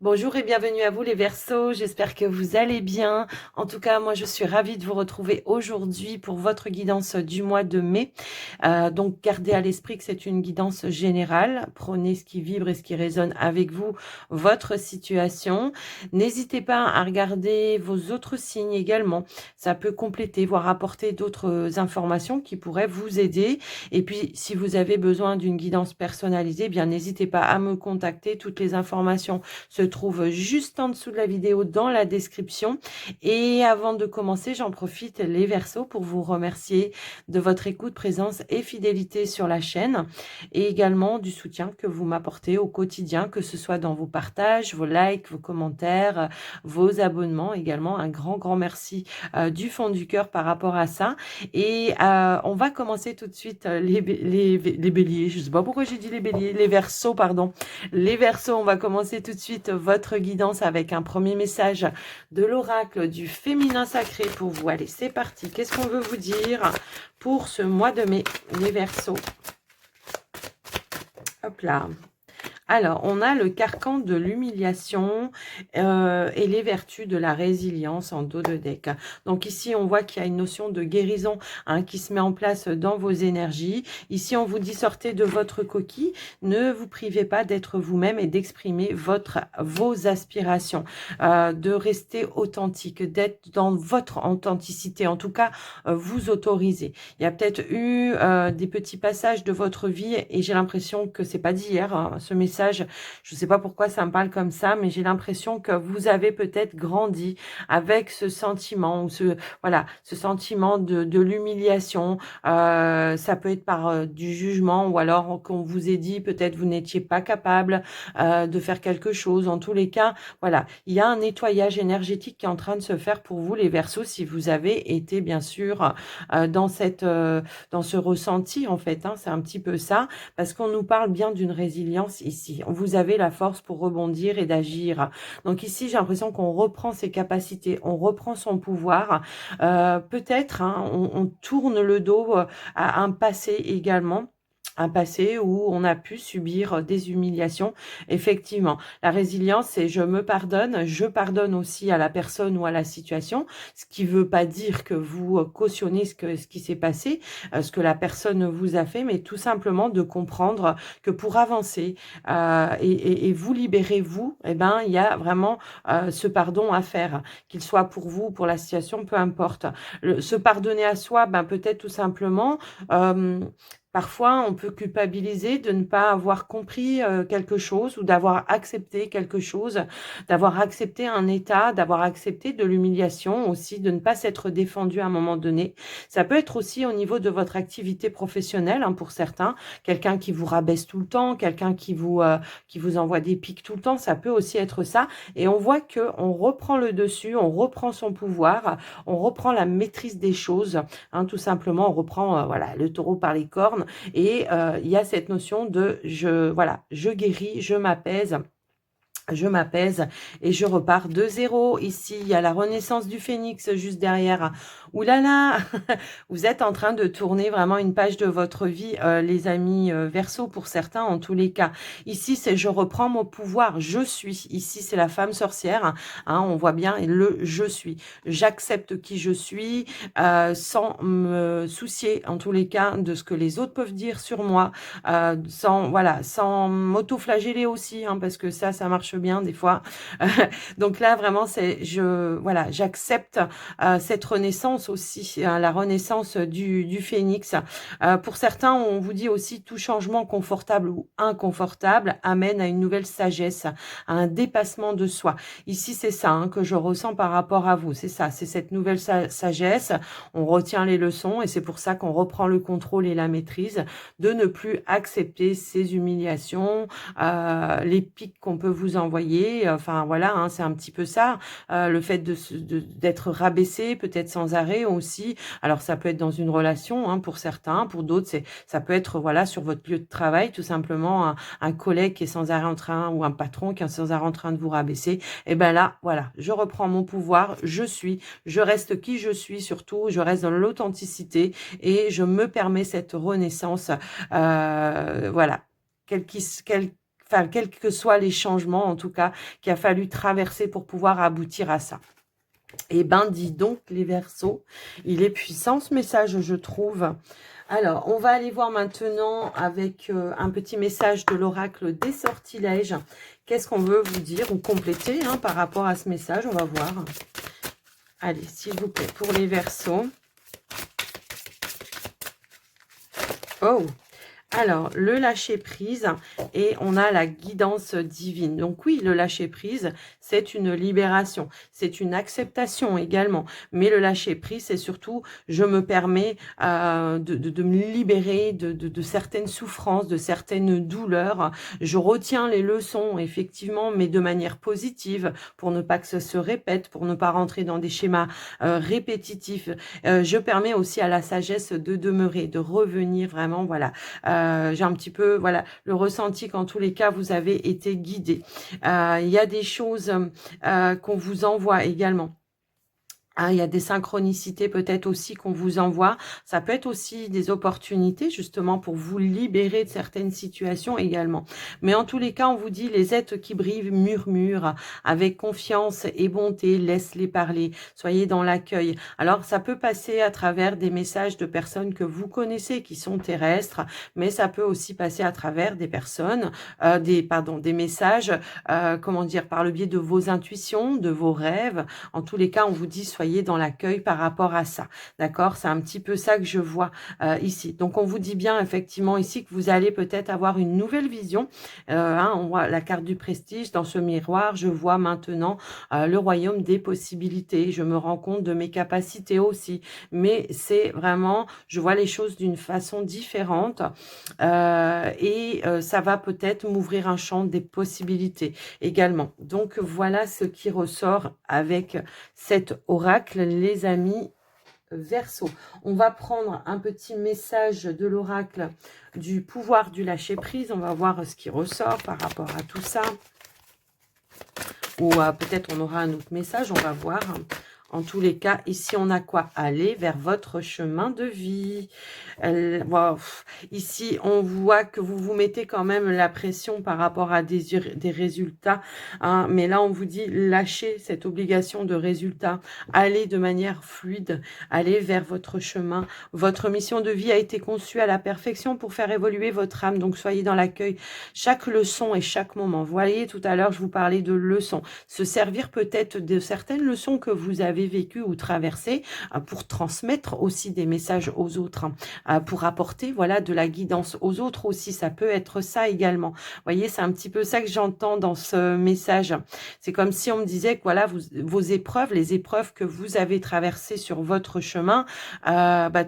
Bonjour et bienvenue à vous les Verseaux, j'espère que vous allez bien. En tout cas, moi je suis ravie de vous retrouver aujourd'hui pour votre guidance du mois de mai. Donc gardez à l'esprit que c'est une guidance générale, prenez ce qui vibre et ce qui résonne avec vous, votre situation. N'hésitez pas à regarder vos autres signes également, ça peut compléter, voire apporter d'autres informations qui pourraient vous aider. Et puis si vous avez besoin d'une guidance personnalisée, eh bien n'hésitez pas à me contacter, toutes les informations se trouve juste en dessous de la vidéo dans la description. Et avant de commencer, j'en profite les Verseaux pour vous remercier de votre écoute, présence et fidélité sur la chaîne et également du soutien que vous m'apportez au quotidien, que ce soit dans vos partages, vos likes, vos commentaires, vos abonnements également. Un grand merci du fond du cœur par rapport à ça. Et on va commencer tout de suite les béliers. Je sais pas pourquoi j'ai dit les béliers, les Verseaux, pardon. Les Verseaux, on va commencer tout de suite votre guidance avec un premier message de l'oracle du féminin sacré pour vous. Allez, c'est parti. Qu'est-ce qu'on veut vous dire pour ce mois de mai, les Verseaux? Hop là. Alors, on a le carcan de l'humiliation et les vertus de la résilience en dos de deck. Donc ici, on voit qu'il y a une notion de guérison qui se met en place dans vos énergies. Ici, on vous dit sortez de votre coquille. Ne vous privez pas d'être vous-même et d'exprimer vos aspirations, de rester authentique, d'être dans votre authenticité. En tout cas, vous autoriser. Il y a peut-être eu des petits passages de votre vie et j'ai l'impression que c'est pas d'hier, ce message. Je ne sais pas pourquoi ça me parle comme ça, mais j'ai l'impression que vous avez peut-être grandi avec ce sentiment, ou ce sentiment de l'humiliation. Ça peut être par du jugement, ou alors qu'on vous ait dit peut-être vous n'étiez pas capable de faire quelque chose. En tous les cas, voilà, il y a un nettoyage énergétique qui est en train de se faire pour vous, les Verseaux, si vous avez été bien sûr dans ce ressenti en fait. C'est un petit peu ça, parce qu'on nous parle bien d'une résilience ici. Vous avez la force pour rebondir et d'agir. Donc ici, j'ai l'impression qu'on reprend ses capacités, on reprend son pouvoir. Peut-être, on tourne le dos à un passé également. Un passé où on a pu subir des humiliations. Effectivement, la résilience, c'est je pardonne aussi à la personne ou à la situation, ce qui ne veut pas dire que vous cautionnez ce qui s'est passé, ce que la personne vous a fait, mais tout simplement de comprendre que pour avancer et vous libérer, vous, eh ben, il y a vraiment ce pardon à faire, qu'il soit pour vous, pour la situation, peu importe. Se pardonner à soi, ben, peut-être tout simplement... Parfois, on peut culpabiliser de ne pas avoir compris quelque chose ou d'avoir accepté quelque chose, d'avoir accepté un état, d'avoir accepté de l'humiliation aussi, de ne pas s'être défendu à un moment donné. Ça peut être aussi au niveau de votre activité professionnelle pour certains, quelqu'un qui vous rabaisse tout le temps, quelqu'un qui vous envoie des pics tout le temps, ça peut aussi être ça. Et on voit que on reprend le dessus, on reprend son pouvoir, on reprend la maîtrise des choses, tout simplement, on reprend voilà, le taureau par les cornes. Et il y a cette notion de je guéris, je m'apaise et je repars de zéro. Ici, il y a la renaissance du phénix juste derrière. Ouh là là, vous êtes en train de tourner vraiment une page de votre vie, les amis Verseaux, pour certains en tous les cas. Ici, c'est je reprends mon pouvoir, je suis. Ici, c'est la femme sorcière. On voit bien le je suis. J'accepte qui je suis sans me soucier en tous les cas de ce que les autres peuvent dire sur moi, sans m'auto-flageller aussi, parce que ça marche bien des fois. Donc là, vraiment, j'accepte cette renaissance aussi, la renaissance du phénix. Pour certains, on vous dit aussi tout changement confortable ou inconfortable amène à une nouvelle sagesse, à un dépassement de soi. Ici, c'est ça que je ressens par rapport à vous. C'est ça, c'est cette nouvelle sagesse. On retient les leçons et c'est pour ça qu'on reprend le contrôle et la maîtrise, de ne plus accepter ces humiliations, les pics qu'on peut vous envoyer. Enfin, voilà, c'est un petit peu ça. Le fait d'être rabaissé, peut-être sans arrêt aussi. Alors, ça peut être dans une relation, pour certains. Pour d'autres, ça peut être, voilà, sur votre lieu de travail, tout simplement, un collègue qui est sans arrêt en train, ou un patron qui est sans arrêt en train de vous rabaisser. Et ben là, voilà, je reprends mon pouvoir, je reste qui je suis surtout, je reste dans l'authenticité et je me permets cette renaissance, voilà, enfin, quels que soient les changements, en tout cas, qu'il a fallu traverser pour pouvoir aboutir à ça. Eh ben, dis donc, les Verseaux, il est puissant ce message, je trouve. Alors, on va aller voir maintenant avec un petit message de l'oracle des sortilèges. Qu'est-ce qu'on veut vous dire ou compléter hein, par rapport à ce message? On va voir. Allez, s'il vous plaît, pour les Verseaux. Oh! Alors, le lâcher-prise et on a la guidance divine. Donc oui, le lâcher-prise, c'est une libération, c'est une acceptation également. Mais le lâcher-prise, c'est surtout, je me permets de me libérer de certaines souffrances, de certaines douleurs. Je retiens les leçons, effectivement, mais de manière positive pour ne pas que ça se répète, pour ne pas rentrer dans des schémas répétitifs. Je permets aussi à la sagesse de demeurer, de revenir vraiment, voilà. J'ai un petit peu, voilà, le ressenti qu'en tous les cas, vous avez été guidé. Il y a des choses qu'on vous envoie également. Ah, il y a des synchronicités peut-être aussi qu'on vous envoie. Ça peut être aussi des opportunités justement pour vous libérer de certaines situations également. Mais en tous les cas, on vous dit les êtres qui brillent murmurent avec confiance et bonté. Laisse-les parler. Soyez dans l'accueil. Alors, ça peut passer à travers des messages de personnes que vous connaissez qui sont terrestres, mais ça peut aussi passer à travers des personnes, des messages, comment dire, par le biais de vos intuitions, de vos rêves. En tous les cas, on vous dit soyez dans l'accueil par rapport à ça. D'accord? C'est un petit peu ça que je vois ici. Donc, on vous dit bien effectivement ici que vous allez peut-être avoir une nouvelle vision. On voit la carte du prestige dans ce miroir. Je vois maintenant le royaume des possibilités. Je me rends compte de mes capacités aussi. Mais c'est vraiment, je vois les choses d'une façon différente ça va peut-être m'ouvrir un champ des possibilités également. Donc, voilà ce qui ressort avec cet oracle, les amis Verseau. On va prendre un petit message de l'oracle du pouvoir du lâcher-prise. On va voir ce qui ressort par rapport à tout ça. Ou peut-être on aura un autre message, on va voir. En tous les cas, ici, on a quoi? Aller vers votre chemin de vie. Ici, on voit que vous vous mettez quand même la pression par rapport à des résultats. Hein, mais là, on vous dit lâchez cette obligation de résultat. Allez de manière fluide. Allez vers votre chemin. Votre mission de vie a été conçue à la perfection pour faire évoluer votre âme. Donc, soyez dans l'accueil. Chaque leçon et chaque moment. Vous voyez, tout à l'heure, je vous parlais de leçons. Se servir peut-être de certaines leçons que vous avez vécues ou traversées pour transmettre aussi des messages aux autres, pour apporter voilà de la guidance aux autres aussi. Ça peut être ça également. Vous voyez, c'est un petit peu ça que j'entends dans ce message. C'est comme si on me disait que voilà, vos épreuves, les épreuves que vous avez traversées sur votre chemin,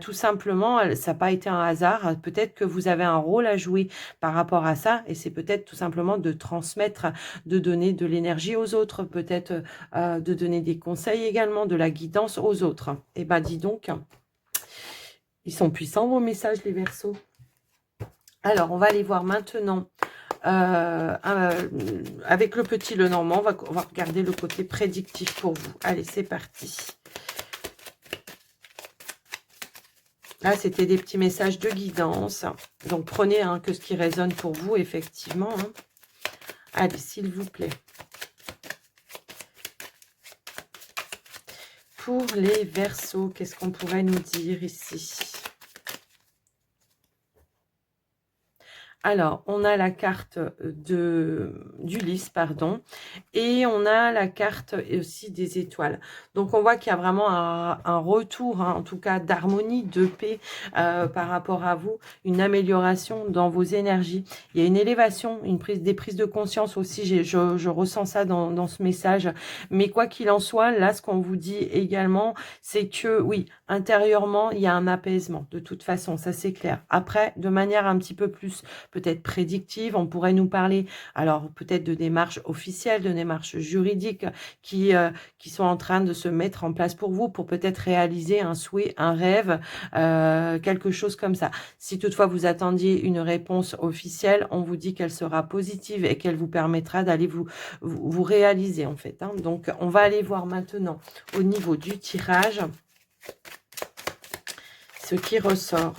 tout simplement, ça n'a pas été un hasard. Peut-être que vous avez un rôle à jouer par rapport à ça et c'est peut-être tout simplement de transmettre, de donner de l'énergie aux autres, peut-être de donner des conseils également, de la guidance aux autres. Et dis donc, ils sont puissants vos messages les Verseaux. Alors, on va aller voir maintenant avec le petit Lenormand. On va regarder le côté prédictif pour vous. Allez, c'est parti. Là, c'était des petits messages de guidance. Donc, prenez que ce qui résonne pour vous, effectivement. Allez, s'il vous plaît. Pour les Verseaux, qu'est-ce qu'on pourrait nous dire ici? Alors, on a la carte d'Ulysse, pardon, et on a la carte aussi des étoiles. Donc, on voit qu'il y a vraiment un retour, en tout cas, d'harmonie, de paix par rapport à vous, une amélioration dans vos énergies. Il y a une élévation, des prises de conscience aussi, je ressens ça dans ce message. Mais quoi qu'il en soit, là, ce qu'on vous dit également, c'est que, oui, intérieurement, il y a un apaisement, de toute façon, ça c'est clair. Après, de manière un petit peu plus peut-être prédictive, on pourrait nous parler alors peut-être de démarches officielles, de démarches juridiques qui sont en train de se mettre en place pour vous, pour peut-être réaliser un souhait, un rêve, quelque chose comme ça. Si toutefois vous attendiez une réponse officielle, on vous dit qu'elle sera positive et qu'elle vous permettra d'aller vous réaliser en fait. Donc on va aller voir maintenant au niveau du tirage ce qui ressort.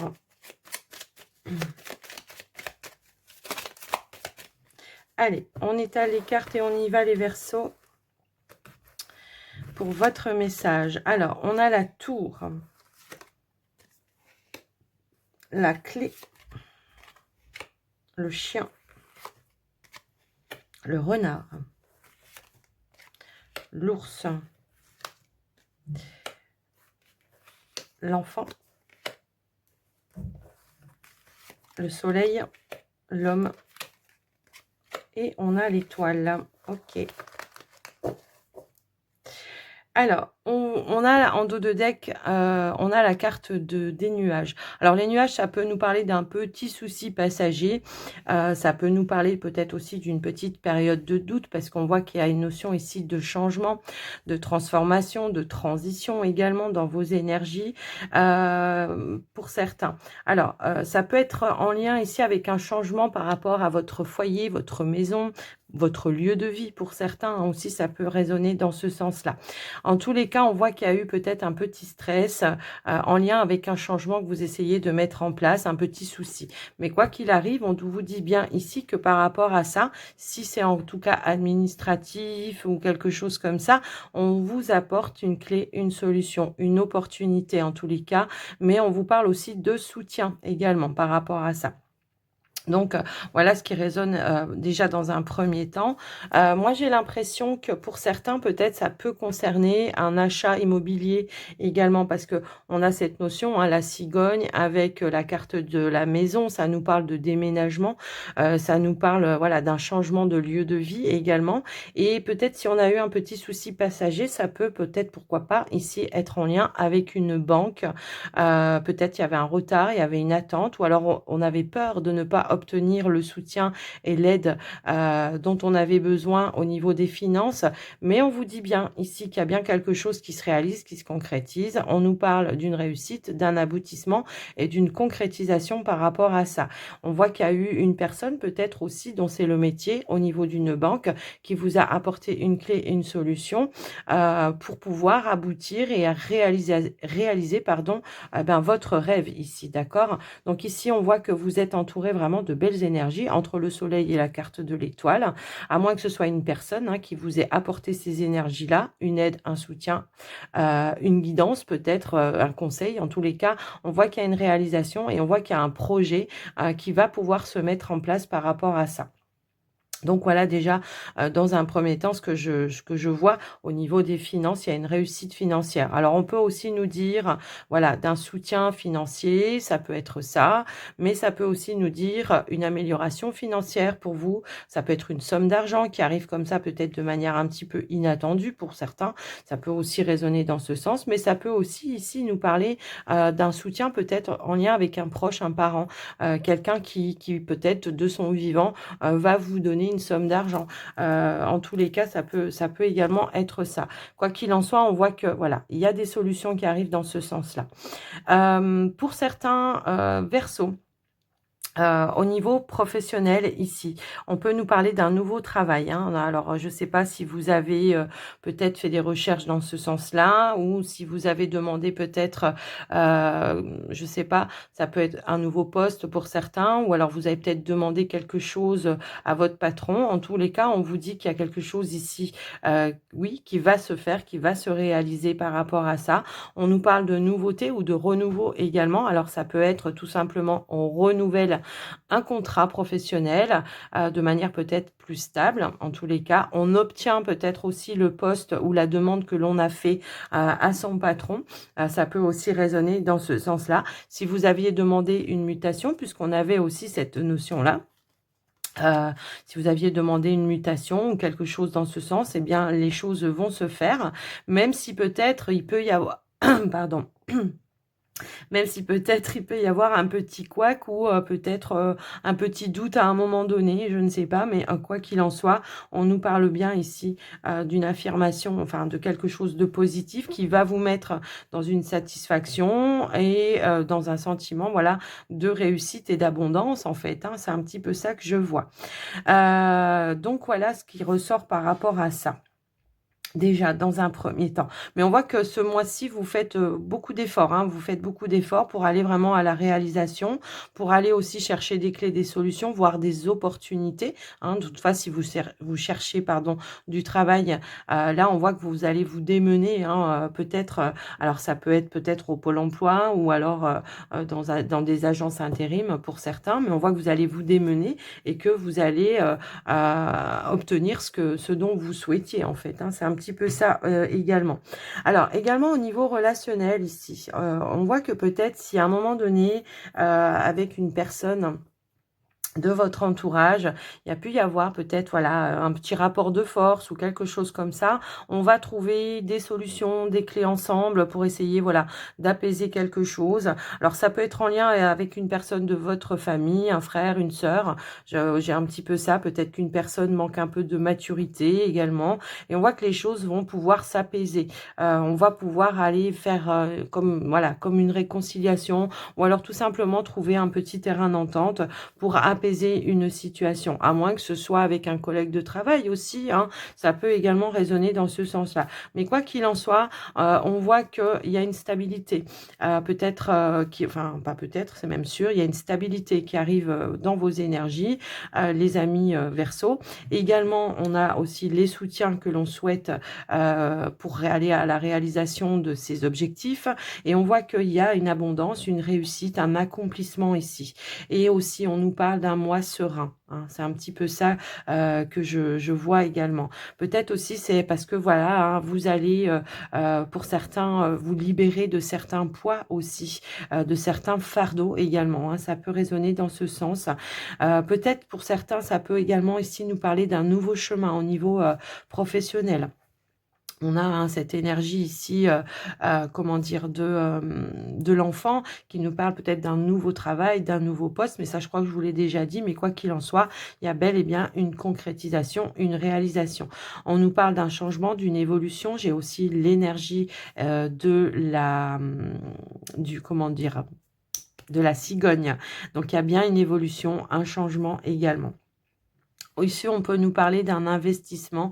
Allez, on étale les cartes et on y va les Verseaux pour votre message. Alors, on a la tour, la clé, le chien, le renard, l'ours, l'enfant, le soleil, l'homme et on a l'étoile. Ok. Alors, on a en dos de deck, on a la carte des nuages. Alors, les nuages, ça peut nous parler d'un petit souci passager. Ça peut nous parler peut-être aussi d'une petite période de doute parce qu'on voit qu'il y a une notion ici de changement, de transformation, de transition également dans vos énergies pour certains. Alors, ça peut être en lien ici avec un changement par rapport à votre foyer, votre maison, votre lieu de vie pour certains aussi, ça peut résonner dans ce sens-là. En tous les cas, on voit qu'il y a eu peut-être un petit stress en lien avec un changement que vous essayez de mettre en place, un petit souci. Mais quoi qu'il arrive, on vous dit bien ici que par rapport à ça, si c'est en tout cas administratif ou quelque chose comme ça, on vous apporte une clé, une solution, une opportunité en tous les cas, mais on vous parle aussi de soutien également par rapport à ça. Donc, voilà ce qui résonne déjà dans un premier temps. Moi, j'ai l'impression que pour certains, peut-être, ça peut concerner un achat immobilier également parce que on a cette notion, hein, la cigogne avec la carte de la maison. Ça nous parle de déménagement, ça nous parle voilà, d'un changement de lieu de vie également. Et peut-être si on a eu un petit souci passager, ça peut-être, pourquoi pas, ici être en lien avec une banque. Peut-être il y avait un retard, il y avait une attente ou alors on avait peur de ne pas obtenir le soutien et l'aide dont on avait besoin au niveau des finances. Mais on vous dit bien ici qu'il y a bien quelque chose qui se réalise, qui se concrétise. On nous parle d'une réussite, d'un aboutissement et d'une concrétisation par rapport à ça. On voit qu'il y a eu une personne peut-être aussi dont c'est le métier au niveau d'une banque qui vous a apporté une clé et une solution pour pouvoir aboutir et à réaliser votre rêve ici, d'accord? Donc ici, on voit que vous êtes entouré vraiment de belles énergies entre le soleil et la carte de l'étoile, à moins que ce soit une personne hein, qui vous ait apporté ces énergies-là, une aide, un soutien, une guidance peut-être, un conseil. En tous les cas, on voit qu'il y a une réalisation et on voit qu'il y a un projet qui va pouvoir se mettre en place par rapport à ça. Donc voilà déjà dans un premier temps ce que je vois au niveau des finances, il y a une réussite financière. Alors on peut aussi nous dire voilà d'un soutien financier, ça peut être ça, mais ça peut aussi nous dire une amélioration financière pour vous. Ça peut être une somme d'argent qui arrive comme ça peut-être de manière un petit peu inattendue pour certains. Ça peut aussi résonner dans ce sens, mais ça peut aussi ici nous parler d'un soutien peut-être en lien avec un proche, un parent, quelqu'un qui peut-être de son vivant va vous donner une somme d'argent. En tous les cas, ça peut également être ça. Quoi qu'il en soit, on voit que voilà, il y a des solutions qui arrivent dans ce sens-là. Pour certains Verseaux, au niveau professionnel ici, on peut nous parler d'un nouveau travail. Hein. Alors, je ne sais pas si vous avez peut-être fait des recherches dans ce sens-là ou si vous avez demandé peut-être, je ne sais pas, ça peut être un nouveau poste pour certains ou alors vous avez peut-être demandé quelque chose à votre patron. En tous les cas, on vous dit qu'il y a quelque chose ici, oui, qui va se faire, qui va se réaliser par rapport à ça. On nous parle de nouveauté ou de renouveau également. Alors, ça peut être tout simplement, on renouvelle un contrat professionnel de manière peut-être plus stable. En tous les cas, on obtient peut-être aussi le poste ou la demande que l'on a fait à son patron. Ça peut aussi résonner dans ce sens-là. Si vous aviez demandé une mutation, puisqu'on avait aussi cette notion-là, si vous aviez demandé une mutation ou quelque chose dans ce sens, eh bien, les choses vont se faire, même si peut-être il peut y avoir... Pardon. Même si peut-être il peut y avoir un petit couac ou peut-être un petit doute à un moment donné, je ne sais pas, mais quoi qu'il en soit, on nous parle bien ici d'une affirmation, enfin de quelque chose de positif qui va vous mettre dans une satisfaction et dans un sentiment voilà, de réussite et d'abondance en fait. Hein, c'est un petit peu ça que je vois. Donc voilà ce qui ressort par rapport à ça. Déjà, dans un premier temps. Mais on voit que ce mois-ci, vous faites beaucoup d'efforts. Hein, vous faites beaucoup d'efforts pour aller vraiment à la réalisation, pour aller aussi chercher des clés, des solutions, voire des opportunités. Hein. Toutefois, si vous cherchez pardon, du travail, là, on voit que vous allez vous démener. Hein, peut-être, alors ça peut être peut-être au Pôle emploi ou alors dans des agences intérim pour certains, mais on voit que vous allez vous démener et que vous allez obtenir ce dont vous souhaitiez en fait. Hein. C'est un petit peu ça également. Alors également au niveau relationnel ici, on voit que peut-être si à un moment donné avec une personne de votre entourage, il y a pu y avoir peut-être voilà un petit rapport de force ou quelque chose comme ça. On va trouver des solutions, des clés ensemble pour essayer voilà d'apaiser quelque chose. Alors ça peut être en lien avec une personne de votre famille, un frère, une sœur. J'ai un petit peu ça. Peut-être qu'une personne manque un peu de maturité également. Et on voit que les choses vont pouvoir s'apaiser. On va pouvoir aller faire comme voilà comme une réconciliation ou alors tout simplement trouver un petit terrain d'entente pour apaiser une situation, à moins que ce soit avec un collègue de travail aussi, hein, ça peut également résonner dans ce sens-là. Mais quoi qu'il en soit, on voit qu'il y a une stabilité, peut-être, enfin pas peut-être, c'est même sûr, il y a une stabilité qui arrive dans vos énergies, les amis Verseau. Également, on a aussi les soutiens que l'on souhaite pour aller à la réalisation de ces objectifs, et on voit qu'il y a une abondance, une réussite, un accomplissement ici. Et aussi, on nous parle d'un mois serein. Hein. C'est un petit peu ça que je vois également. Peut-être aussi, c'est parce que voilà, hein, vous allez, pour certains, vous libérer de certains poids aussi, de certains fardeaux également. Hein. Ça peut résonner dans ce sens. Peut-être pour certains, ça peut également ici nous parler d'un nouveau chemin au niveau professionnel. On a hein, cette énergie ici, comment dire, de l'enfant qui nous parle peut-être d'un nouveau travail, d'un nouveau poste, mais ça je crois que je vous l'ai déjà dit, mais quoi qu'il en soit, il y a bel et bien une concrétisation, une réalisation. On nous parle d'un changement, d'une évolution, j'ai aussi l'énergie comment dire, de la cigogne. Donc il y a bien une évolution, un changement également. Ici, on peut nous parler d'un investissement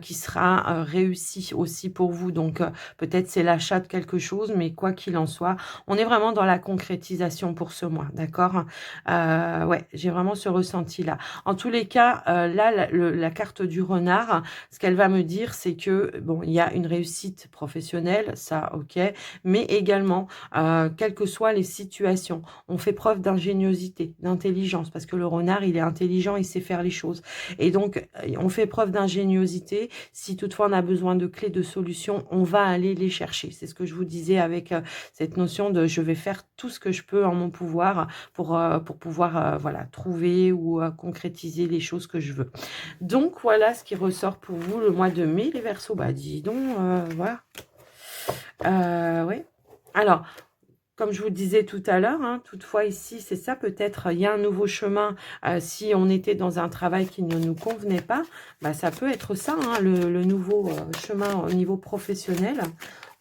qui sera réussi aussi pour vous. Donc, peut-être c'est l'achat de quelque chose, mais quoi qu'il en soit, on est vraiment dans la concrétisation pour ce mois, d'accord? Ouais, j'ai vraiment ce ressenti-là. En tous les cas, là, la carte du renard, ce qu'elle va me dire, c'est que, bon, il y a une réussite professionnelle, ça, ok, mais également, quelles que soient les situations, on fait preuve d'ingéniosité, d'intelligence, parce que le renard, il est intelligent, il sait faire les choses. Et donc, on fait preuve d'ingéniosité. Si toutefois on a besoin de clés, de solutions, on va aller les chercher. C'est ce que je vous disais avec cette notion de je vais faire tout ce que je peux en mon pouvoir pour pouvoir voilà, trouver ou concrétiser les choses que je veux. Donc, voilà ce qui ressort pour vous le mois de mai, les Verseaux. Bah, dis donc, voilà. Ouais. Alors, comme je vous disais tout à l'heure, hein, toutefois ici, c'est ça peut-être, il y a un nouveau chemin. Si on était dans un travail qui ne nous convenait pas, bah, ça peut être ça, hein, le nouveau chemin au niveau professionnel.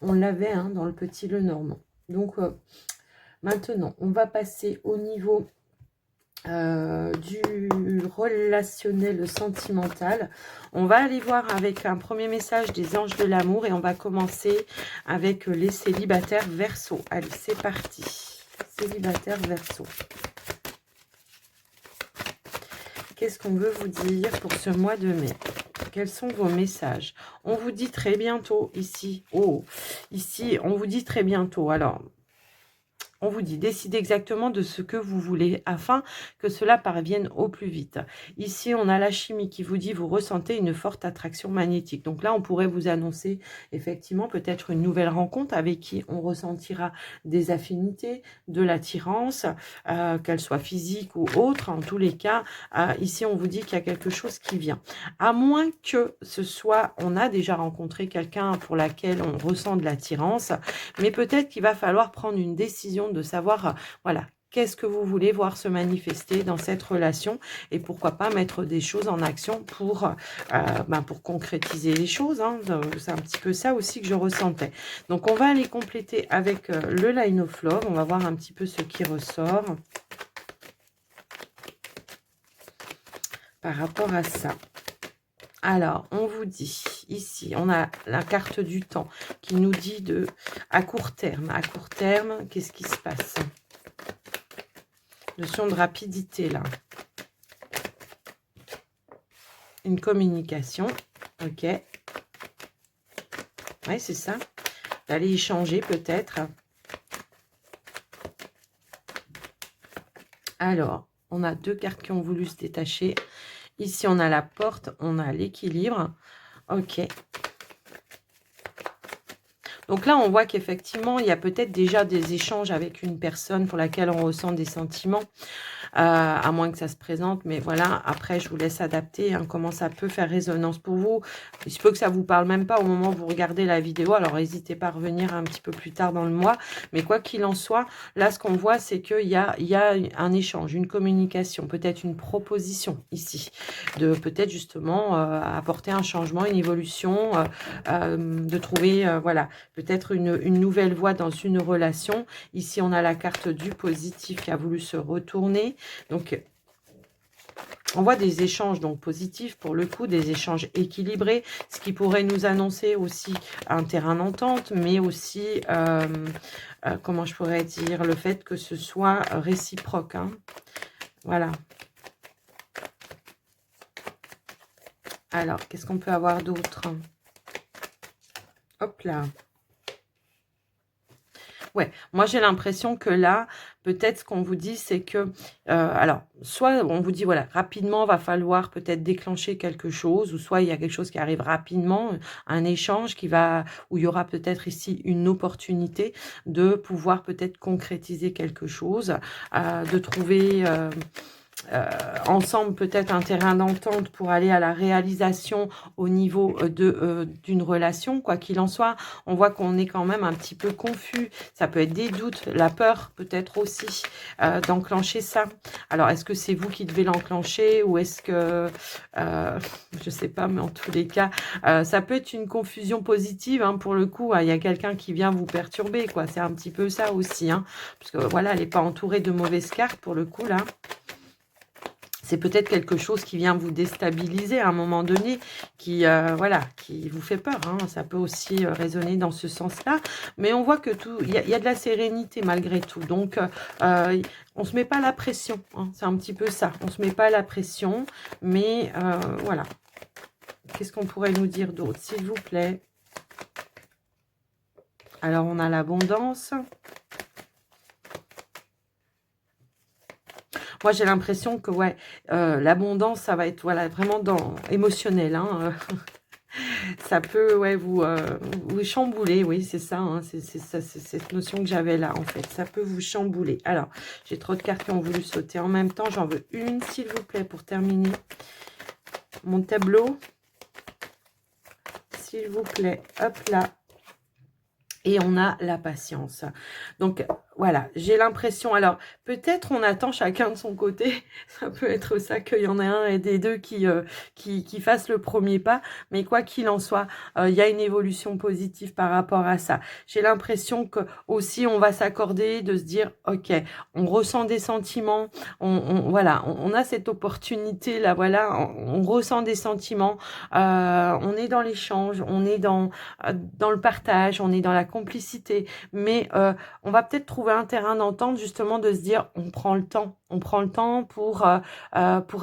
On l'avait hein, dans le petit Lenormand. Donc, maintenant, on va passer au niveau du relationnel sentimental. On va aller voir avec un premier message des anges de l'amour et on va commencer avec les célibataires Verseau. Allez, c'est parti. Célibataires Verseau. Qu'est-ce qu'on veut vous dire pour ce mois de mai? Quels sont vos messages? On vous dit très bientôt ici. Oh, ici, on vous dit très bientôt. Alors, on vous dit, décidez exactement de ce que vous voulez afin que cela parvienne au plus vite. Ici, on a la chimie qui vous dit, vous ressentez une forte attraction magnétique. Donc là, on pourrait vous annoncer effectivement peut-être une nouvelle rencontre avec qui on ressentira des affinités, de l'attirance, qu'elle soit physique ou autre. En tous les cas, ici, on vous dit qu'il y a quelque chose qui vient. À moins que ce soit, on a déjà rencontré quelqu'un pour laquelle on ressent de l'attirance, mais peut-être qu'il va falloir prendre une décision de savoir, voilà, qu'est-ce que vous voulez voir se manifester dans cette relation et pourquoi pas mettre des choses en action pour concrétiser les choses. Hein. C'est un petit peu ça aussi que je ressentais. Donc, on va aller compléter avec le Line of Love. On va voir un petit peu ce qui ressort par rapport à ça. Alors, on vous dit, ici, on a la carte du temps qui nous dit à court terme. À court terme, qu'est-ce qui se passe? Notion de rapidité, là. Une communication, ok. Ouais, c'est ça. D'aller échanger, peut-être. Alors, on a deux cartes qui ont voulu se détacher. Ici, on a la porte, on a l'équilibre. Ok. Donc là, on voit qu'effectivement, il y a peut-être déjà des échanges avec une personne pour laquelle on ressent des sentiments. À moins que ça se présente, mais voilà, après je vous laisse adapter comment ça peut faire résonance pour vous. Il se peut que ça vous parle même pas au moment où vous regardez la vidéo, alors n'hésitez pas à revenir un petit peu plus tard dans le mois, mais quoi qu'il en soit, là ce qu'on voit c'est qu'il y a un échange, une communication, peut-être une proposition ici, de peut-être justement apporter un changement, une évolution, de trouver, voilà, peut-être une nouvelle voie dans une relation. Ici on a la carte du positif qui a voulu se retourner. Donc, on voit des échanges donc positifs pour le coup, des échanges équilibrés, ce qui pourrait nous annoncer aussi un terrain d'entente, mais aussi, comment je pourrais dire, le fait que ce soit réciproque. Hein. Voilà. Alors, qu'est-ce qu'on peut avoir d'autre? Hop là. Ouais, moi j'ai l'impression que là, peut-être ce qu'on vous dit, c'est que, alors, soit on vous dit, voilà, rapidement, va falloir peut-être déclencher quelque chose, ou soit il y a quelque chose qui arrive rapidement, un échange où il y aura peut-être ici une opportunité de pouvoir peut-être concrétiser quelque chose, de trouver... ensemble peut-être un terrain d'entente pour aller à la réalisation au niveau d'une relation. Quoi qu'il en soit, on voit qu'on est quand même un petit peu confus. Ça peut être des doutes, la peur peut-être aussi d'enclencher ça. Alors, est-ce que c'est vous qui devez l'enclencher ou est-ce que, je sais pas, mais en tous les cas, ça peut être une confusion positive. Hein, pour le coup, il y a quelqu'un qui vient vous perturber. Quoi, c'est un petit peu ça aussi. Hein, parce que voilà, elle n'est pas entourée de mauvaises cartes pour le coup là. C'est peut-être quelque chose qui vient vous déstabiliser à un moment donné, voilà, qui vous fait peur. Hein. Ça peut aussi résonner dans ce sens-là. Mais on voit que il y a de la sérénité malgré tout. Donc, on ne se met pas la pression. Hein. C'est un petit peu ça. On ne se met pas la pression. Mais voilà. Qu'est-ce qu'on pourrait nous dire d'autre, s'il vous plaît? Alors, on a l'abondance. Moi, j'ai l'impression que ouais, l'abondance, ça va être voilà, vraiment émotionnel. Hein, ça peut ouais, vous chambouler, oui, c'est ça. Hein, c'est cette notion que j'avais là, en fait. Ça peut vous chambouler. Alors, j'ai trop de cartes qui ont voulu sauter en même temps. J'en veux une, s'il vous plaît, pour terminer mon tableau. S'il vous plaît, hop là. Et on a la patience. Donc, voilà, j'ai l'impression... Alors, peut-être on attend chacun de son côté. Ça peut être ça qu'il y en a un et des deux qui fassent le premier pas. Mais quoi qu'il en soit, il y a une évolution positive par rapport à ça. J'ai l'impression que aussi on va s'accorder de se dire, ok, on ressent des sentiments. Voilà, on a cette opportunité-là. Voilà, on ressent des sentiments. On est dans l'échange, on est dans le partage, on est dans la complicité, mais on va peut-être trouver un terrain d'entente justement de se dire on prend le temps pour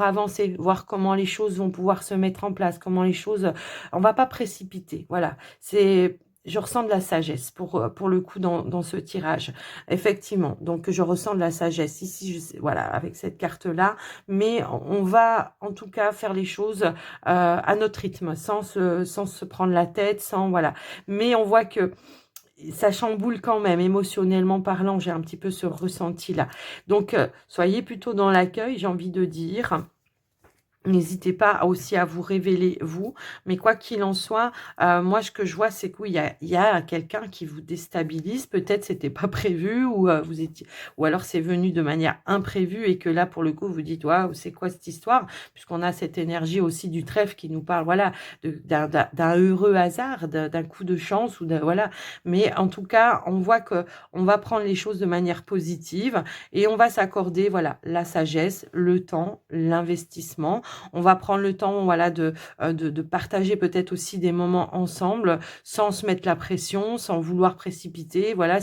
avancer, voir comment les choses vont pouvoir se mettre en place, comment les choses, on va pas précipiter, voilà, je ressens de la sagesse pour le coup dans ce tirage, effectivement. Donc, je ressens de la sagesse ici, voilà, avec cette carte-là. Mais on va, en tout cas, faire les choses à notre rythme, sans se prendre la tête, voilà. Mais on voit que ça chamboule quand même, émotionnellement parlant. J'ai un petit peu ce ressenti-là. Donc, soyez plutôt dans l'accueil, j'ai envie de dire. N'hésitez pas aussi à vous révéler, vous. Mais quoi qu'il en soit, moi, ce que je vois, c'est qu'il y a quelqu'un qui vous déstabilise. Peut-être c'était pas prévu ou ou alors c'est venu de manière imprévue et que là, pour le coup, vous dites, waouh, c'est quoi cette histoire? Puisqu'on a cette énergie aussi du trèfle qui nous parle, voilà, d'un heureux hasard, d'un coup de chance ou voilà. Mais en tout cas, on voit que on va prendre les choses de manière positive et on va s'accorder, voilà, la sagesse, le temps, l'investissement. On va prendre le temps, voilà, de partager peut-être aussi des moments ensemble, sans se mettre la pression, sans vouloir précipiter. Voilà,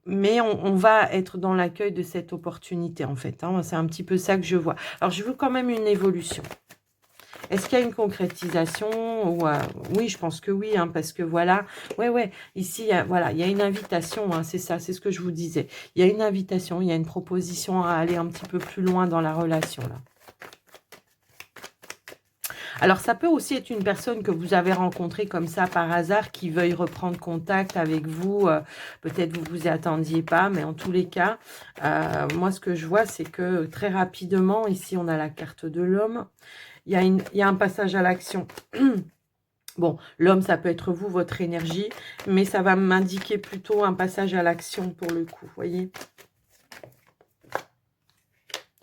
mais on va être dans l'accueil de cette opportunité, en fait, hein. C'est un petit peu ça que je vois. Alors, je veux quand même une évolution. Est-ce qu'il y a une concrétisation ou, oui, je pense que oui, hein, parce que voilà, ouais, ici, voilà, il y a une invitation, hein, c'est ça, c'est ce que je vous disais. Il y a une invitation, il y a une proposition à aller un petit peu plus loin dans la relation, là. Alors, ça peut aussi être une personne que vous avez rencontrée comme ça par hasard qui veuille reprendre contact avec vous. Peut-être vous vous y attendiez pas, mais en tous les cas, moi, ce que je vois, c'est que très rapidement, ici, on a la carte de l'homme. Il y a un passage à l'action. Bon, l'homme, ça peut être vous, votre énergie, mais ça va m'indiquer plutôt un passage à l'action pour le coup, vous voyez ?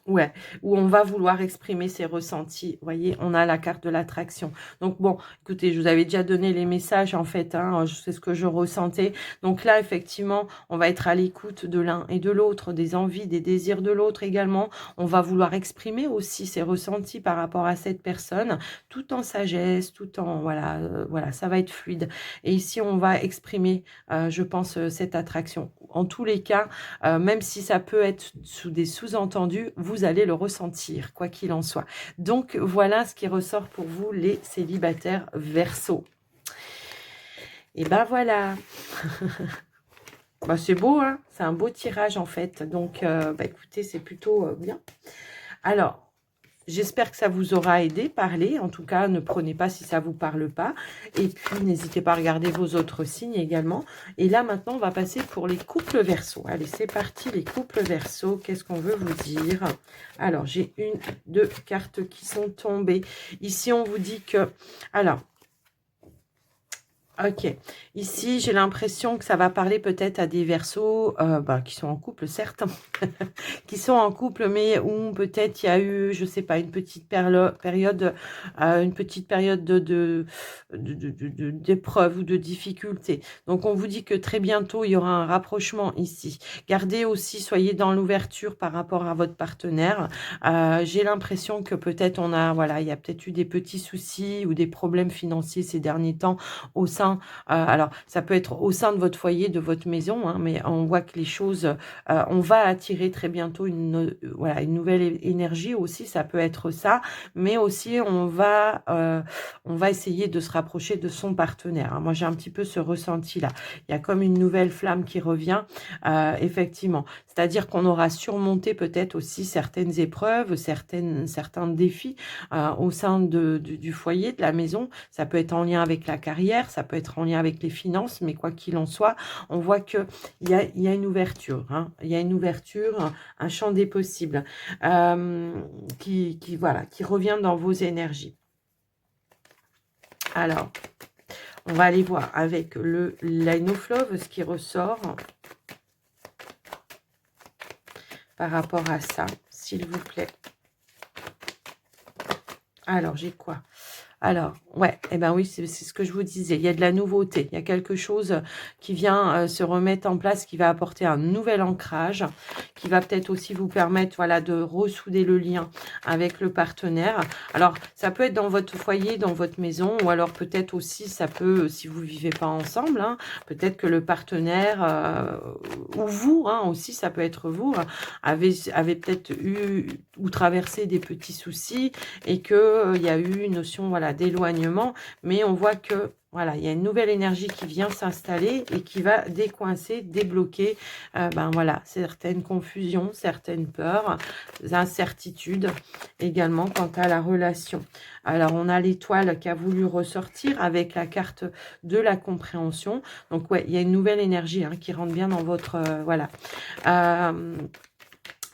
Ouais, où on va vouloir exprimer ses ressentis. Vous voyez, on a la carte de l'attraction. Donc bon, écoutez, je vous avais déjà donné les messages en fait, hein, c'est ce que je ressentais. Donc là, effectivement, on va être à l'écoute de l'un et de l'autre, des envies, des désirs de l'autre également. On va vouloir exprimer aussi ses ressentis par rapport à cette personne, tout en sagesse, tout en, voilà, voilà, ça va être fluide. Et ici, on va exprimer, je pense, cette attraction. En tous les cas, même si ça peut être sous des sous-entendus, vous allez le ressentir, quoi qu'il en soit. Donc, voilà ce qui ressort pour vous, les célibataires Verseau. Et ben voilà. Bah, c'est beau, hein, c'est un beau tirage, en fait. Donc, bah, écoutez, c'est plutôt bien. Alors, j'espère que ça vous aura aidé, parler. En tout cas, ne prenez pas si ça ne vous parle pas. Et puis, n'hésitez pas à regarder vos autres signes également. Et là, maintenant, on va passer pour les couples Verseau. Allez, c'est parti, les couples Verseau. Qu'est-ce qu'on veut vous dire? Alors, j'ai une, deux cartes qui sont tombées. Ici, on vous dit que... Alors... Ok, ici j'ai l'impression que ça va parler peut-être à des Verseaux bah, qui sont en couple, certes, qui sont en couple, mais où peut-être il y a eu, je sais pas, une petite période d'épreuve ou de difficulté. Donc on vous dit que très bientôt il y aura un rapprochement ici. Gardez aussi, soyez dans l'ouverture par rapport à votre partenaire. J'ai l'impression que peut-être voilà, il y a peut-être eu des petits soucis ou des problèmes financiers ces derniers temps au sein alors, ça peut être au sein de votre foyer, de votre maison, hein, mais on voit que les choses, on va attirer très bientôt voilà, une nouvelle énergie aussi, ça peut être ça, mais aussi on va essayer de se rapprocher de son partenaire, hein. Moi, j'ai un petit peu ce ressenti-là. Il y a comme une nouvelle flamme qui revient, effectivement. C'est-à-dire qu'on aura surmonté peut-être aussi certaines épreuves, certains défis au sein du foyer, de la maison. Ça peut être en lien avec la carrière, ça peut être en lien avec les finances, mais quoi qu'il en soit, on voit qu'il y a une ouverture, hein. Il y a une ouverture, un champ des possibles voilà, qui revient dans vos énergies. Alors, on va aller voir avec le Line of Love ce qui ressort par rapport à ça, s'il vous plaît. Alors, j'ai quoi ? Alors, ouais, eh ben oui, c'est ce que je vous disais. Il y a de la nouveauté. Il y a quelque chose qui vient se remettre en place, qui va apporter un nouvel ancrage, qui va peut-être aussi vous permettre, voilà, de ressouder le lien avec le partenaire. Alors, ça peut être dans votre foyer, dans votre maison, ou alors peut-être aussi, ça peut, si vous vivez pas ensemble, hein, peut-être que le partenaire, ou vous, hein, aussi, ça peut être vous, avez peut-être eu ou traversé des petits soucis et que il y a eu une notion, voilà, d'éloignement, mais on voit que voilà, il y a une nouvelle énergie qui vient s'installer et qui va décoincer, débloquer, ben voilà, certaines confusions, certaines peurs, incertitudes également quant à la relation. Alors, on a l'étoile qui a voulu ressortir avec la carte de la compréhension. Donc, ouais, il y a une nouvelle énergie, hein, qui rentre bien dans votre... voilà.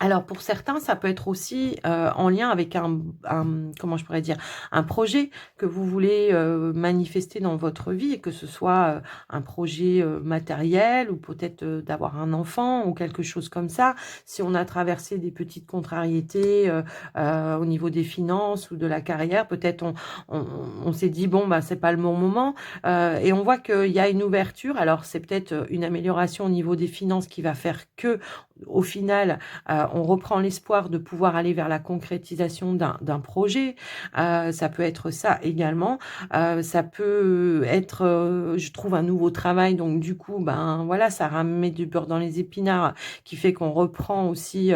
Alors, pour certains, ça peut être aussi en lien avec comment je pourrais dire, un projet que vous voulez manifester dans votre vie, et que ce soit un projet matériel ou peut-être d'avoir un enfant ou quelque chose comme ça. Si on a traversé des petites contrariétés au niveau des finances ou de la carrière, peut-être on s'est dit, bon, bah, c'est pas le bon moment. Et on voit qu'il y a une ouverture. Alors, c'est peut-être une amélioration au niveau des finances qui va faire que au final, on reprend l'espoir de pouvoir aller vers la concrétisation d'un projet. Ça peut être ça également. Ça peut être, je trouve, un nouveau travail. Donc, du coup, ben voilà, ça remet du beurre dans les épinards qui fait qu'on reprend aussi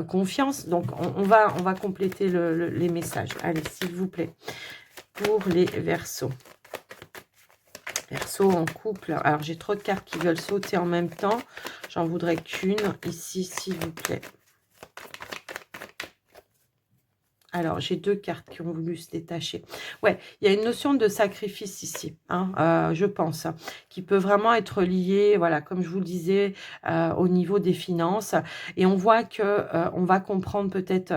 confiance. Donc, on va compléter les messages. Allez, s'il vous plaît, pour les Verseaux. Verseau en couple. Alors, j'ai trop de cartes qui veulent sauter en même temps. J'en voudrais qu'une ici, s'il vous plaît. Alors, j'ai deux cartes qui ont voulu se détacher. Ouais, il y a une notion de sacrifice ici, hein, je pense, qui peut vraiment être liée, voilà, comme je vous le disais, au niveau des finances. Et on voit que on va comprendre peut-être,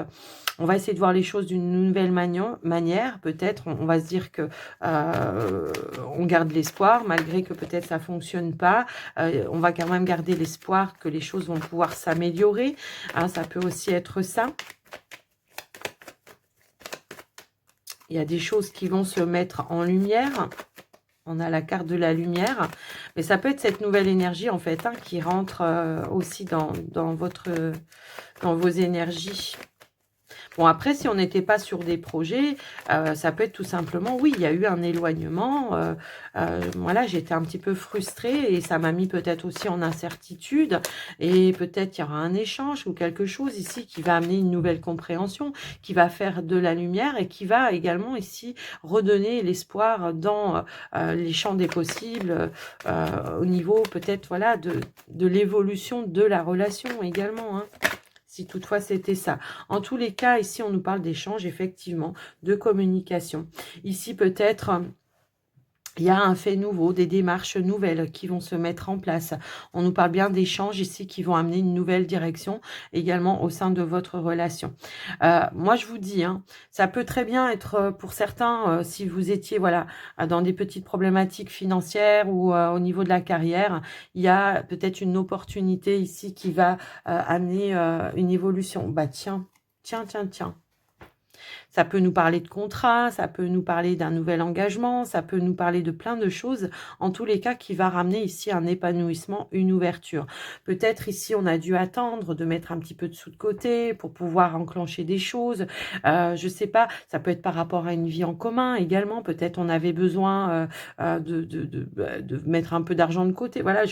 on va essayer de voir les choses d'une nouvelle manière. Peut-être, on va se dire que on garde l'espoir, malgré que peut-être ça fonctionne pas. On va quand même garder l'espoir que les choses vont pouvoir s'améliorer. Hein, ça peut aussi être ça. Il y a des choses qui vont se mettre en lumière. On a la carte de la lumière. Mais ça peut être cette nouvelle énergie, en fait, hein, qui rentre aussi dans vos énergies. Bon, après, si on n'était pas sur des projets, ça peut être tout simplement, oui, il y a eu un éloignement. Voilà, j'étais un petit peu frustrée et ça m'a mis peut-être aussi en incertitude. Et peut-être il y aura un échange ou quelque chose ici qui va amener une nouvelle compréhension, qui va faire de la lumière et qui va également ici redonner l'espoir dans les champs des possibles, au niveau peut-être, voilà, de l'évolution de la relation également, hein. Si toutefois c'était ça. En tous les cas, ici, on nous parle d'échange, effectivement, de communication. Ici, peut-être, il y a un fait nouveau, des démarches nouvelles qui vont se mettre en place. On nous parle bien d'échanges ici qui vont amener une nouvelle direction également au sein de votre relation. Moi, je vous dis, hein, ça peut très bien être pour certains, si vous étiez voilà dans des petites problématiques financières ou au niveau de la carrière, il y a peut-être une opportunité ici qui va amener une évolution. Bah tiens, tiens, tiens, tiens. Ça peut nous parler de contrat, ça peut nous parler d'un nouvel engagement, ça peut nous parler de plein de choses, en tous les cas, qui va ramener ici un épanouissement, une ouverture. Peut-être ici, on a dû attendre de mettre un petit peu de sous de côté pour pouvoir enclencher des choses. Je sais pas, ça peut être par rapport à une vie en commun également. Peut-être on avait besoin de mettre un peu d'argent de côté. Voilà,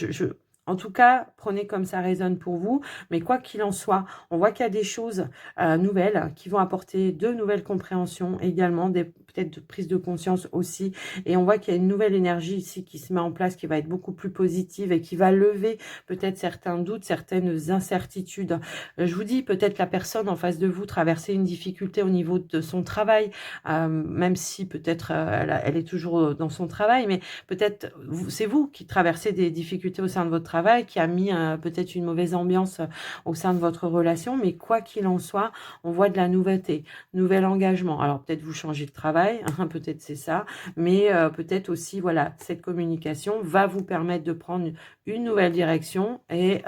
en tout cas, prenez comme ça résonne pour vous. Mais quoi qu'il en soit, on voit qu'il y a des choses nouvelles qui vont apporter de nouvelles compréhensions également, peut-être de prise de conscience aussi. Et on voit qu'il y a une nouvelle énergie ici qui se met en place, qui va être beaucoup plus positive et qui va lever peut-être certains doutes, certaines incertitudes. Je vous dis, peut-être la personne en face de vous traversait une difficulté au niveau de son travail, même si peut-être elle est toujours dans son travail, mais peut-être c'est vous qui traversez des difficultés au sein de votre travail, qui a mis peut-être une mauvaise ambiance au sein de votre relation, mais quoi qu'il en soit, on voit de la nouveauté, nouvel engagement. Alors peut-être vous changez de travail, hein, peut-être c'est ça, mais peut-être aussi, voilà, cette communication va vous permettre de prendre une nouvelle direction et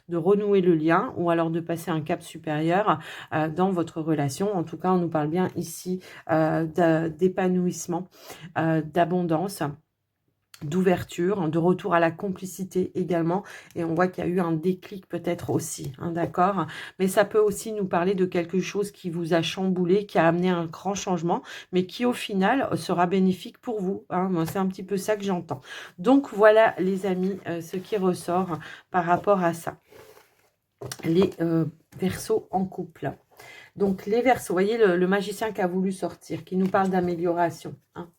de renouer le lien ou alors de passer un cap supérieur dans votre relation. En tout cas, on nous parle bien ici d'épanouissement, d'abondance, d'ouverture, de retour à la complicité également, et on voit qu'il y a eu un déclic peut-être aussi, hein, d'accord, mais ça peut aussi nous parler de quelque chose qui vous a chamboulé, qui a amené un grand changement, mais qui au final sera bénéfique pour vous, hein. Moi c'est un petit peu ça que j'entends. Donc voilà les amis, ce qui ressort par rapport à ça, les Verseaux en couple. Donc les Verseaux, vous voyez le magicien qui a voulu sortir, qui nous parle d'amélioration, hein.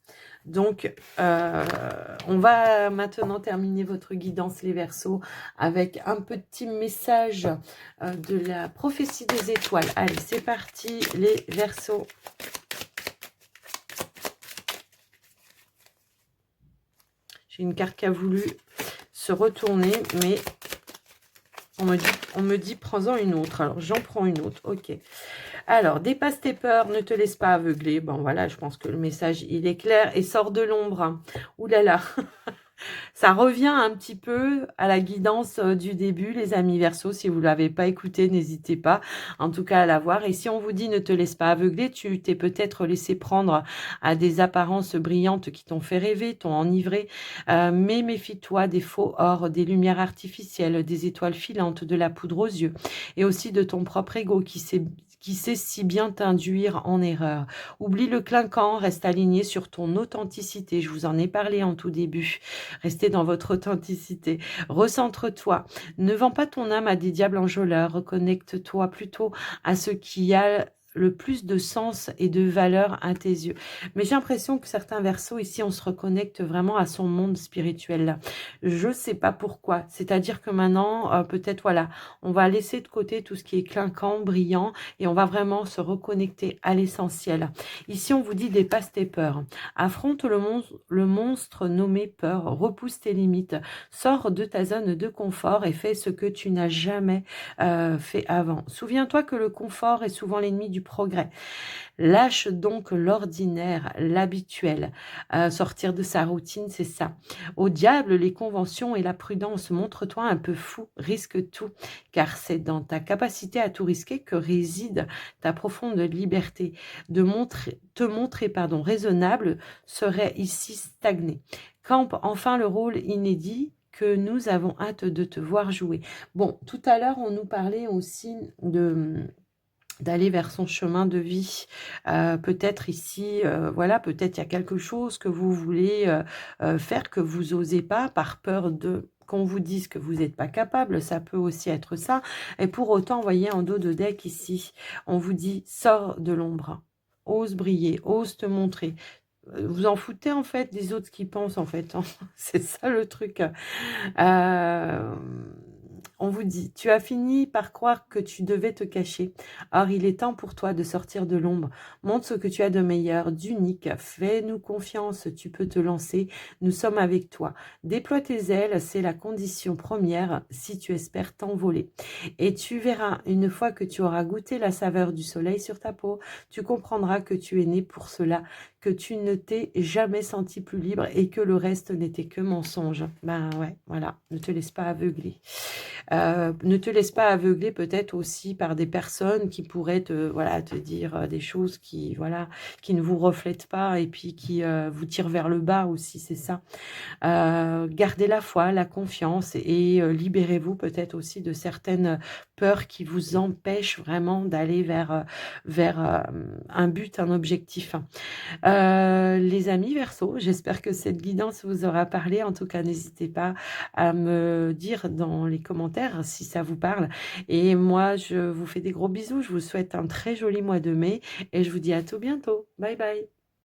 Donc, on va maintenant terminer votre guidance, les Verseaux, avec un petit message de la prophétie des étoiles. Allez, c'est parti, les Verseaux. J'ai une carte qui a voulu se retourner, mais on me dit prends-en une autre. Alors, j'en prends une autre, ok. Alors, dépasse tes peurs, ne te laisse pas aveugler. Bon, voilà, je pense que le message, il est clair. Et sors de l'ombre. Ouh là là. Ça revient un petit peu à la guidance du début, les amis Verseaux. Si vous ne l'avez pas écouté, n'hésitez pas en tout cas à la voir. Et si on vous dit ne te laisse pas aveugler, tu t'es peut-être laissé prendre à des apparences brillantes qui t'ont fait rêver, t'ont enivré. Mais méfie-toi des faux or, des lumières artificielles, des étoiles filantes, de la poudre aux yeux et aussi de ton propre ego qui sait si bien t'induire en erreur. Oublie le clinquant, reste aligné sur ton authenticité. Je vous en ai parlé en tout début. Restez dans votre authenticité. Recentre-toi. Ne vends pas ton âme à des diables enjôleurs. Reconnecte-toi plutôt à ce qui a le plus de sens et de valeur à tes yeux. Mais j'ai l'impression que certains versos, ici, on se reconnecte vraiment à son monde spirituel. Là. Je ne sais pas pourquoi. C'est-à-dire que maintenant, peut-être, voilà, on va laisser de côté tout ce qui est clinquant, brillant, et on va vraiment se reconnecter à l'essentiel. Ici, on vous dit dépasse tes peurs. Affronte le monstre nommé peur, repousse tes limites, sors de ta zone de confort et fais ce que tu n'as jamais fait avant. Souviens-toi que le confort est souvent l'ennemi du progrès. Lâche donc l'ordinaire, l'habituel. Sortir de sa routine, c'est ça. Au diable, les conventions et la prudence. Montre-toi un peu fou, risque tout, car c'est dans ta capacité à tout risquer que réside ta profonde liberté. Te montrer raisonnable serait ici stagner. Campe enfin le rôle inédit que nous avons hâte de te voir jouer. Bon, tout à l'heure, on nous parlait aussi d'aller vers son chemin de vie. Peut-être ici, voilà, peut-être il y a quelque chose que vous voulez faire, que vous osez pas, par peur de qu'on vous dise que vous n'êtes pas capable, ça peut aussi être ça. Et pour autant, vous voyez, en dos de deck ici, on vous dit, sors de l'ombre, ose briller, ose te montrer. Vous en foutez en fait des autres qui pensent en fait, hein. C'est ça le truc. Euh, on vous dit, tu as fini par croire que tu devais te cacher. Or, il est temps pour toi de sortir de l'ombre. Montre ce que tu as de meilleur, d'unique. Fais-nous confiance, tu peux te lancer. Nous sommes avec toi. Déploie tes ailes, c'est la condition première si tu espères t'envoler. Et tu verras, une fois que tu auras goûté la saveur du soleil sur ta peau, tu comprendras que tu es né pour cela, que tu ne t'es jamais senti plus libre et que le reste n'était que mensonge. Ben ouais, voilà, ne te laisse pas aveugler. Ne te laisse pas aveugler peut-être aussi par des personnes qui pourraient te dire des choses qui ne vous reflètent pas et puis qui vous tirent vers le bas aussi, c'est ça. Gardez la foi, la confiance et libérez-vous peut-être aussi de certaines peurs qui vous empêchent vraiment d'aller vers un but, un objectif. Les amis Verseau, j'espère que cette guidance vous aura parlé. En tout cas, n'hésitez pas à me dire dans les commentaires si ça vous parle. Et moi, je vous fais des gros bisous. Je vous souhaite un très joli mois de mai et je vous dis à tout bientôt. Bye bye.